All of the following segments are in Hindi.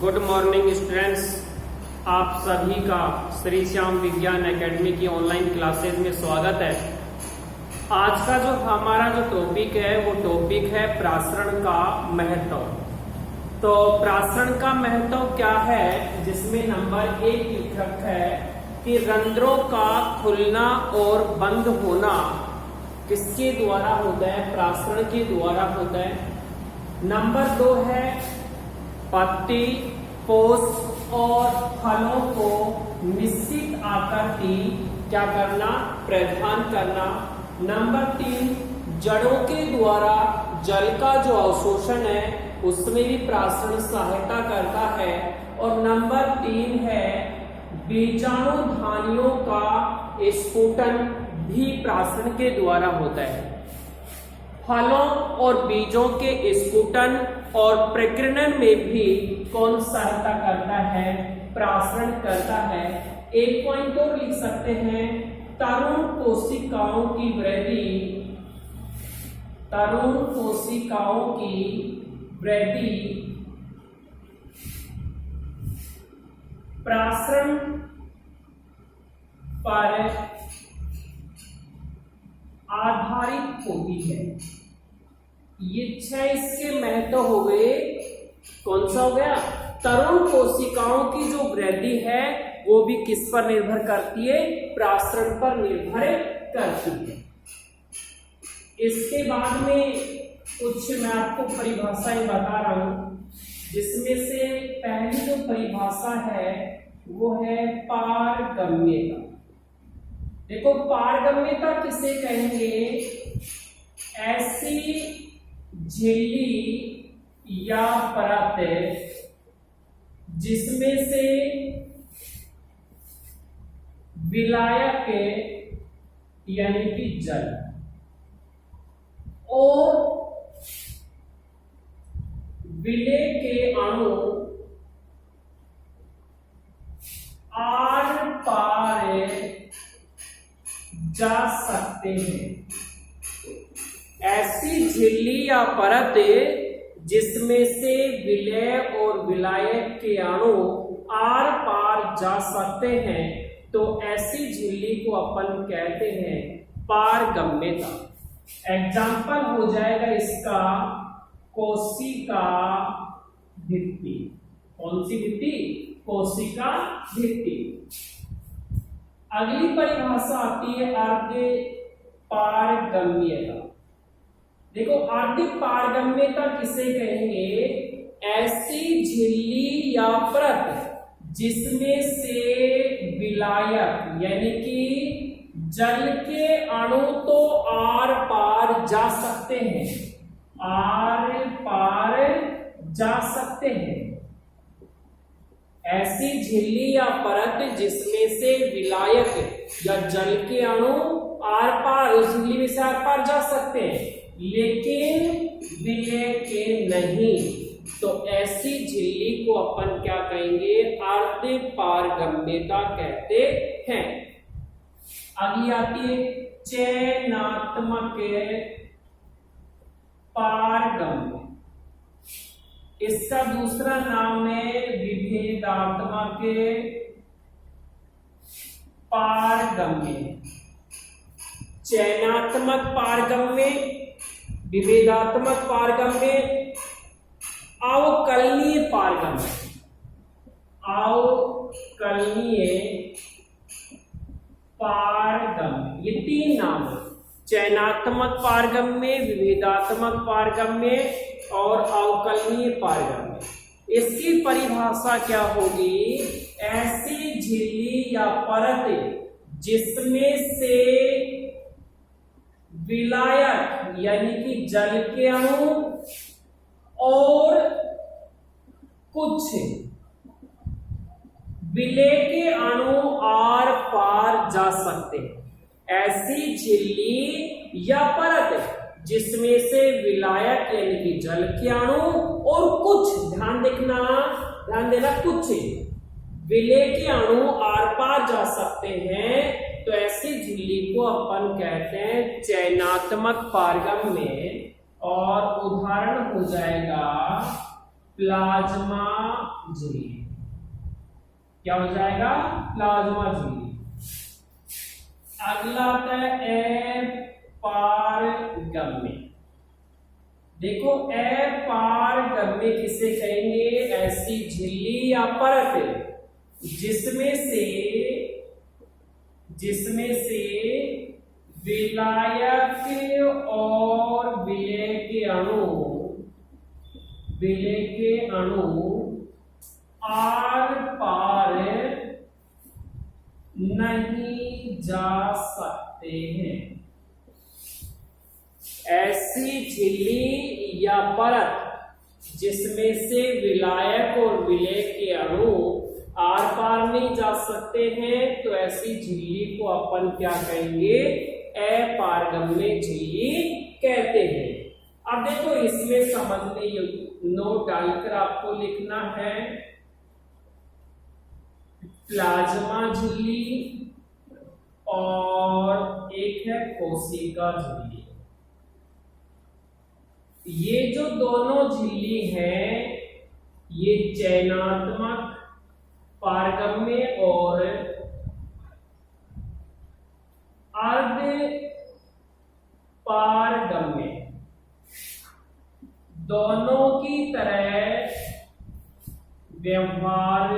गुड मॉर्निंग स्टूडेंट्स, आप सभी का श्री श्याम विज्ञान एकेडमी की ऑनलाइन क्लासेज में स्वागत है। आज का जो हमारा टॉपिक है वो टॉपिक है प्रासरण का महत्व। तो प्रासरण का महत्व क्या है, जिसमें नंबर 1 लिख रखा है कि रंध्रों का खुलना और बंद होना किसके द्वारा होता है? प्रासरण के द्वारा होता है। नंबर 2 है पत्ती, पोष और फलों को निश्चित आकृति क्या करना? प्रदान करना। नंबर 3 जड़ों के द्वारा जल का जो अवशोषण है उसमें भी प्रासरण सहायता करता है। और नंबर 3 है बीजाणुधानियों का स्फुटन भी प्रासरण के द्वारा होता है। फलों और बीजों के स्फुटन और प्रकीर्णन में भी कौन सहायता करता है? प्रासरण करता है। एक पॉइंट और लिख सकते हैं, तरुण कोशिकाओं की वृद्धि, तरुण कोशिकाओं की वृद्धि प्रासरण पर आधारित होती है। ये 6 इसके महत्व हो गए। कौन सा हो गया? तरुण कोशिकाओं की जो वृद्धि है वो भी किस पर निर्भर करती है? प्रासरण पर निर्भर करती है। इसके बाद में कुछ मैं आपको परिभाषाएं बता रहा हूं, जिसमें से पहली जो परिभाषा है वो है पारगम्यता। देखो, पारगम्यता किसे कहेंगे? ऐसी झिल्ली या परत जिसमें से विलायक यानी कि जल और विलेय के अणु आर पार जा सकते हैं। ऐसी झिल्ली या परत जिसमें से विलेय और विलायक के अणु आर पार जा सकते हैं, तो ऐसी झिल्ली को अपन कहते हैं पारगम्यता। एग्जाम्पल हो जाएगा इसका कोशिका भित्ति। कौन सी भित्ति? कोशिका भित्ति। अगली परिभाषा आती है अर्ध पारगम्यता। देखो, अर्ध पारगम्यता किसे कहेंगे? ऐसी झिल्ली या परत जिसमें से विलायक यानी कि जल के अणु तो आर पार जा सकते हैं, आर पार जा सकते हैं। ऐसी झिल्ली या परत जिसमें से विलायक या जल के अणु आर पार, उस झिल्ली में से आर पार जा सकते हैं, लेकिन विलेय के नहीं, तो ऐसी झिल्ली को अपन क्या कहेंगे? अर्ध पारगम्यता कहते हैं। अगली आती है चयनात्मक पारगम्य। इसका दूसरा नाम है विभेदात्मक पारगम्य। चयनात्मक पारगम्य, विभेदात्मक पारगम्य, अवकलनीय पारगम्य। अवकलनीय पारगम्य, ये 3 नाम है। चयनात्मक पारगम्य, विभेदात्मक पारगम्य और अवकलनीय पारगम्य। इसकी परिभाषा क्या होगी? ऐसी झिल्ली या परत जिसमें से विलायक यानी कि जल के अणु और कुछ विलेय के अणु आर पार जा सकते हैं। ऐसी झिल्ली या परत जिसमें से विलायक यानी कि जल के अणु और कुछ, ध्यान देना, कुछ विलेय के अणु आर पार जा सकते हैं, तो ऐसी झिल्ली को अपन कहते हैं चयनात्मक पारगम्य। और उदाहरण हो जाएगा प्लाज्मा झिल्ली। क्या हो जाएगा? प्लाज्मा झिल्ली। अगला आता है अपारगम्य। देखो अपारगम्य किसे कहेंगे? ऐसी झिल्ली या परत जिसमें से विलायक और विलय के अणु आर पार नहीं जा सकते हैं। ऐसी झिल्ली या परत जिसमें से विलायक और विलय के अणु आर पार नहीं जा सकते हैं, तो ऐसी झिल्ली को अपन क्या कहेंगे? अपारगम्य झिल्ली कहते हैं। अब देखो इसमें समझने नोट डालकर आपको लिखना है प्लाज्मा झिल्ली और एक है कोशिका झिल्ली। ये जो दोनों झिल्ली हैं ये चयनात्मक, पारगम्य और अर्ध पारगम्य दोनों की तरह व्यवहार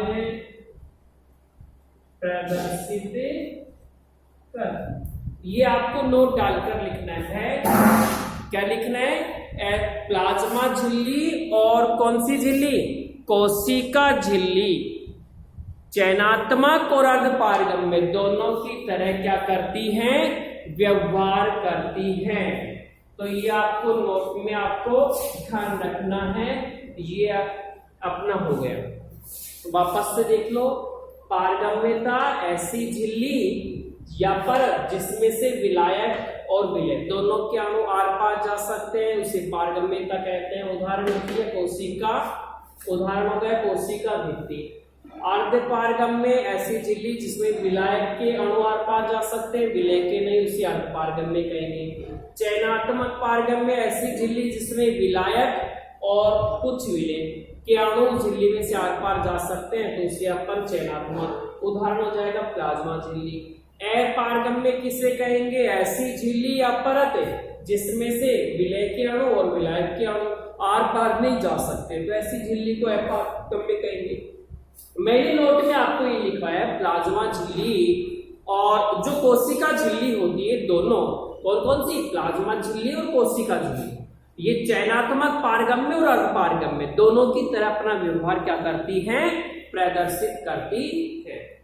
प्रदर्शित कर। ये आपको नोट डालकर लिखना है। क्या लिखना है? प्लाज्मा झिल्ली और कौन सी झिल्ली? कोशिका झिल्ली चयनात्मक और अर्धपारगम्य दोनों की तरह क्या करती हैं? व्यवहार करती हैं। तो ये आपको नोट में आपको ध्यान रखना है। ये अपना हो गया। तो वापस से देख लो। पारगम्यता ऐसी झिल्ली या परत जिसमें से विलायक और विलय दोनों के अणु आर पार जा सकते हैं, उसे पारगम्यता कहते हैं। उदाहरण होती है कोशिका, उदाहरण हो गया कोशिका भित्ति। अर्ध पारगम्य ऐसी झिल्ली जिसमें विलायक के अणु आर पार जा सकते हैं, विलय के नहीं, उसे अर्ध पारगम्य कहेंगे। चयनात्मक पारगम्य ऐसी झिल्ली जिसमें विलायक और कुछ विलय के अणु झिल्ली में से आर पार जा सकते हैं, तो उसे अपन चयनात्मक। उदाहरण हो जाएगा प्लाज्मा झिल्ली। अपारगम्य किसे कहेंगे? ऐसी झिल्ली या परत जिसमें से विलय के अणु और विलायक के अणु आर पार नहीं जा सकते, तो ऐसी झिल्ली को अपारगम्य कहेंगे। मेरे नोट में आपको ये लिखा है प्लाज्मा झिल्ली और जो कोशिका झिल्ली होती है, दोनों कौन कौन सी? प्लाज्मा झिल्ली और कोशिका झिल्ली। ये चयनात्मक, पारगम्य और अर्धपारगम्य दोनों की तरह अपना व्यवहार क्या करती हैं? प्रदर्शित करती है।